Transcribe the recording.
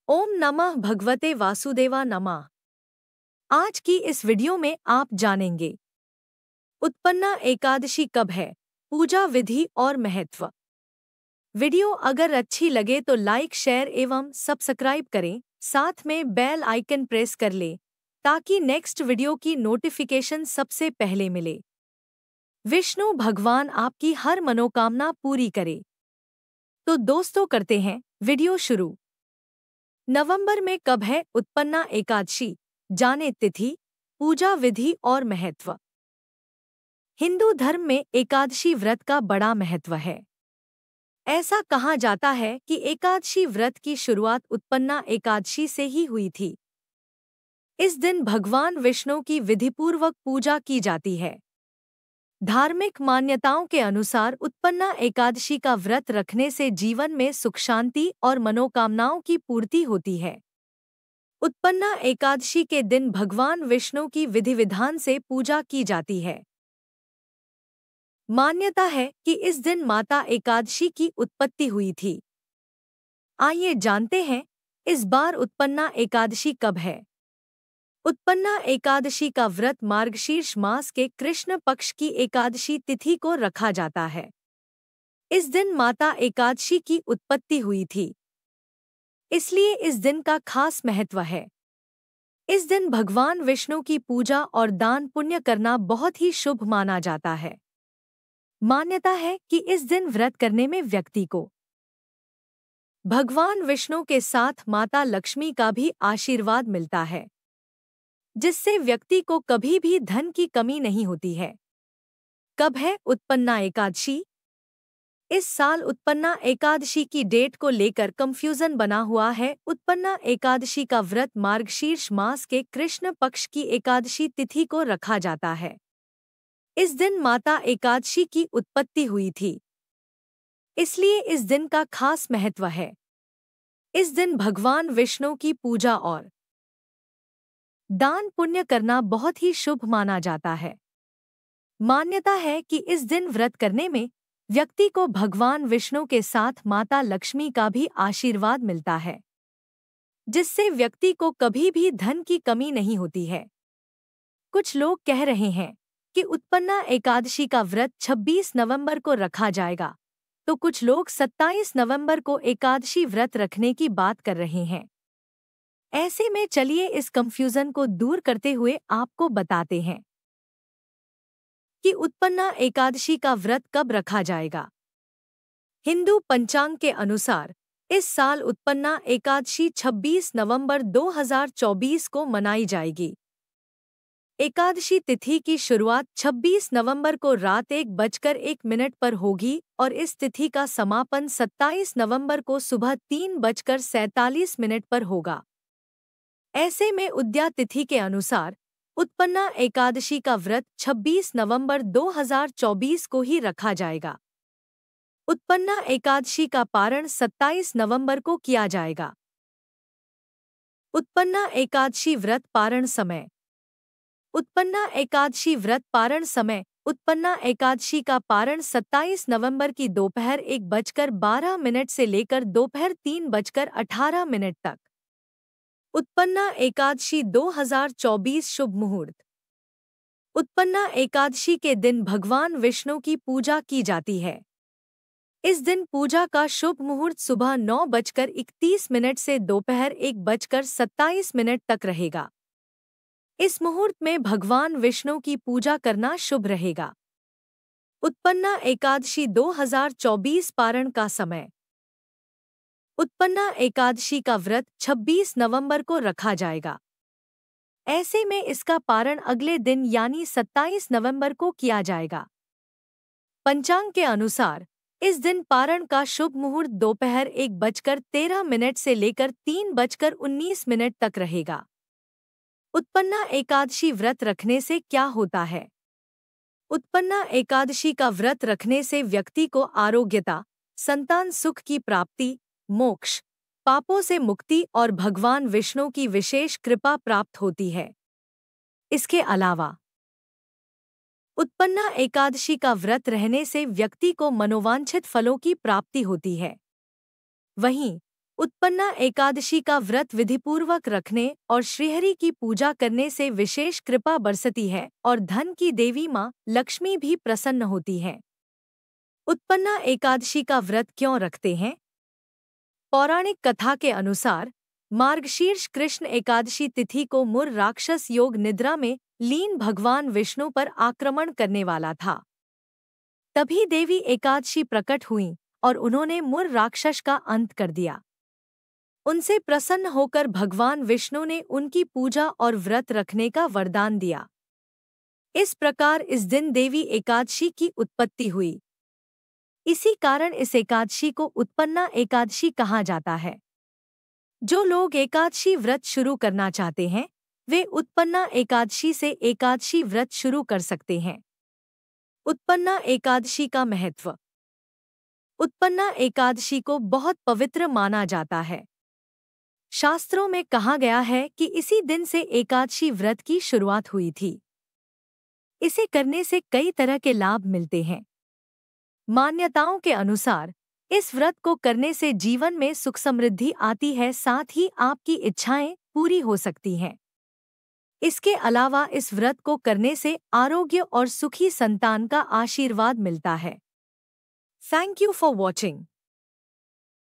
ओम नमः भगवते वासुदेवा नमः। आज की इस वीडियो में आप जानेंगे उत्पन्ना एकादशी कब है, पूजा विधि और महत्व। वीडियो अगर अच्छी लगे तो लाइक, शेयर एवं सब्सक्राइब करें, साथ में बेल आइकन प्रेस कर लें ताकि नेक्स्ट वीडियो की नोटिफिकेशन सबसे पहले मिले। विष्णु भगवान आपकी हर मनोकामना पूरी करे। तो दोस्तों करते हैं वीडियो शुरू। नवंबर में कब है उत्पन्ना एकादशी, जाने तिथि, पूजा विधि और महत्व। हिंदू धर्म में एकादशी व्रत का बड़ा महत्व है। ऐसा कहा जाता है कि एकादशी व्रत की शुरुआत उत्पन्ना एकादशी से ही हुई थी। इस दिन भगवान विष्णु की विधिपूर्वक पूजा की जाती है। धार्मिक मान्यताओं के अनुसार उत्पन्ना एकादशी का व्रत रखने से जीवन में सुख, शांति और मनोकामनाओं की पूर्ति होती है। उत्पन्ना एकादशी के दिन भगवान विष्णु की विधि विधान से पूजा की जाती है। मान्यता है कि इस दिन माता एकादशी की उत्पत्ति हुई थी। आइए जानते हैं इस बार उत्पन्ना एकादशी कब है। उत्पन्ना एकादशी का व्रत मार्गशीर्ष मास के कृष्ण पक्ष की एकादशी तिथि को रखा जाता है। इस दिन माता एकादशी की उत्पत्ति हुई थी, इसलिए इस दिन का खास महत्व है। इस दिन भगवान विष्णु की पूजा और दान पुण्य करना बहुत ही शुभ माना जाता है। मान्यता है कि इस दिन व्रत करने में व्यक्ति को भगवान विष्णु के साथ माता लक्ष्मी का भी आशीर्वाद मिलता है, जिससे व्यक्ति को कभी भी धन की कमी नहीं होती है। कब है उत्पन्ना एकादशी? इस साल उत्पन्ना एकादशी की डेट को लेकर कंफ्यूजन बना हुआ है। उत्पन्ना एकादशी का व्रत मार्गशीर्ष मास के कृष्ण पक्ष की एकादशी तिथि को रखा जाता है। इस दिन माता एकादशी की उत्पत्ति हुई थी, इसलिए इस दिन का खास महत्व है। इस दिन भगवान विष्णु की पूजा और दान पुण्य करना बहुत ही शुभ माना जाता है। मान्यता है कि इस दिन व्रत करने में व्यक्ति को भगवान विष्णु के साथ माता लक्ष्मी का भी आशीर्वाद मिलता है, जिससे व्यक्ति को कभी भी धन की कमी नहीं होती है। कुछ लोग कह रहे हैं कि उत्पन्ना एकादशी का व्रत 26 नवंबर को रखा जाएगा, तो कुछ लोग 27 नवंबर को एकादशी व्रत रखने की बात कर रहे हैं। ऐसे में चलिए इस कंफ्यूजन को दूर करते हुए आपको बताते हैं कि उत्पन्ना एकादशी का व्रत कब रखा जाएगा। हिंदू पंचांग के अनुसार इस साल उत्पन्ना एकादशी 26 नवंबर 2024 को मनाई जाएगी। एकादशी तिथि की शुरुआत 26 नवंबर को रात 1:01 पर होगी और इस तिथि का समापन 27 नवंबर को सुबह 3:47 पर होगा। ऐसे में उदया तिथि के अनुसार उत्पन्ना एकादशी का व्रत 26 नवंबर 2024 को ही रखा जाएगा। उत्पन्ना एकादशी का पारण 27 नवंबर को किया जाएगा। उत्पन्ना एकादशी व्रत पारण समय। उत्पन्ना एकादशी व्रत पारण समय। उत्पन्ना एकादशी का पारण 27 नवंबर की दोपहर 1:12 से लेकर दोपहर 3:18 तक। उत्पन्ना एकादशी 2024 शुभ मुहूर्त। उत्पन्ना एकादशी के दिन भगवान विष्णु की पूजा की जाती है। इस दिन पूजा का शुभ मुहूर्त सुबह 9:31 से दोपहर 1:27 तक रहेगा। इस मुहूर्त में भगवान विष्णु की पूजा करना शुभ रहेगा। उत्पन्ना एकादशी 2024 पारण का समय। उत्पन्ना एकादशी का व्रत 26 नवंबर को रखा जाएगा। ऐसे में इसका पारण अगले दिन यानी 27 नवंबर को किया जाएगा। पंचांग के अनुसार इस दिन पारण का शुभ मुहूर्त दोपहर 1:13 से लेकर 3:19 तक रहेगा। उत्पन्ना एकादशी व्रत रखने से क्या होता है? उत्पन्ना एकादशी का व्रत रखने से व्यक्ति को आरोग्यता, संतान सुख की प्राप्ति, मोक्ष, पापों से मुक्ति और भगवान विष्णु की विशेष कृपा प्राप्त होती है। इसके अलावा उत्पन्ना एकादशी का व्रत रहने से व्यक्ति को मनोवांछित फलों की प्राप्ति होती है। वहीं उत्पन्ना एकादशी का व्रत विधिपूर्वक रखने और श्रीहरि की पूजा करने से विशेष कृपा बरसती है और धन की देवी माँ लक्ष्मी भी प्रसन्न होती है। उत्पन्ना एकादशी का व्रत क्यों रखते हैं? पौराणिक कथा के अनुसार मार्गशीर्ष कृष्ण एकादशी तिथि को मुर राक्षस योग निद्रा में लीन भगवान विष्णु पर आक्रमण करने वाला था। तभी देवी एकादशी प्रकट हुईं और उन्होंने मुर राक्षस का अंत कर दिया। उनसे प्रसन्न होकर भगवान विष्णु ने उनकी पूजा और व्रत रखने का वरदान दिया। इस प्रकार इस दिन देवी एकादशी की उत्पत्ति हुई। इसी कारण इस एकादशी को उत्पन्ना एकादशी कहा जाता है। जो लोग एकादशी व्रत शुरू करना चाहते हैं वे उत्पन्ना एकादशी से एकादशी व्रत शुरू कर सकते हैं। उत्पन्ना एकादशी का महत्व। उत्पन्ना एकादशी को बहुत पवित्र माना जाता है। शास्त्रों में कहा गया है कि इसी दिन से एकादशी व्रत की शुरुआत हुई थी। इसे करने से कई तरह के लाभ मिलते हैं। मान्यताओं के अनुसार इस व्रत को करने से जीवन में सुख समृद्धि आती है, साथ ही आपकी इच्छाएं पूरी हो सकती हैं। इसके अलावा इस व्रत को करने से आरोग्य और सुखी संतान का आशीर्वाद मिलता है। Thank you for watching.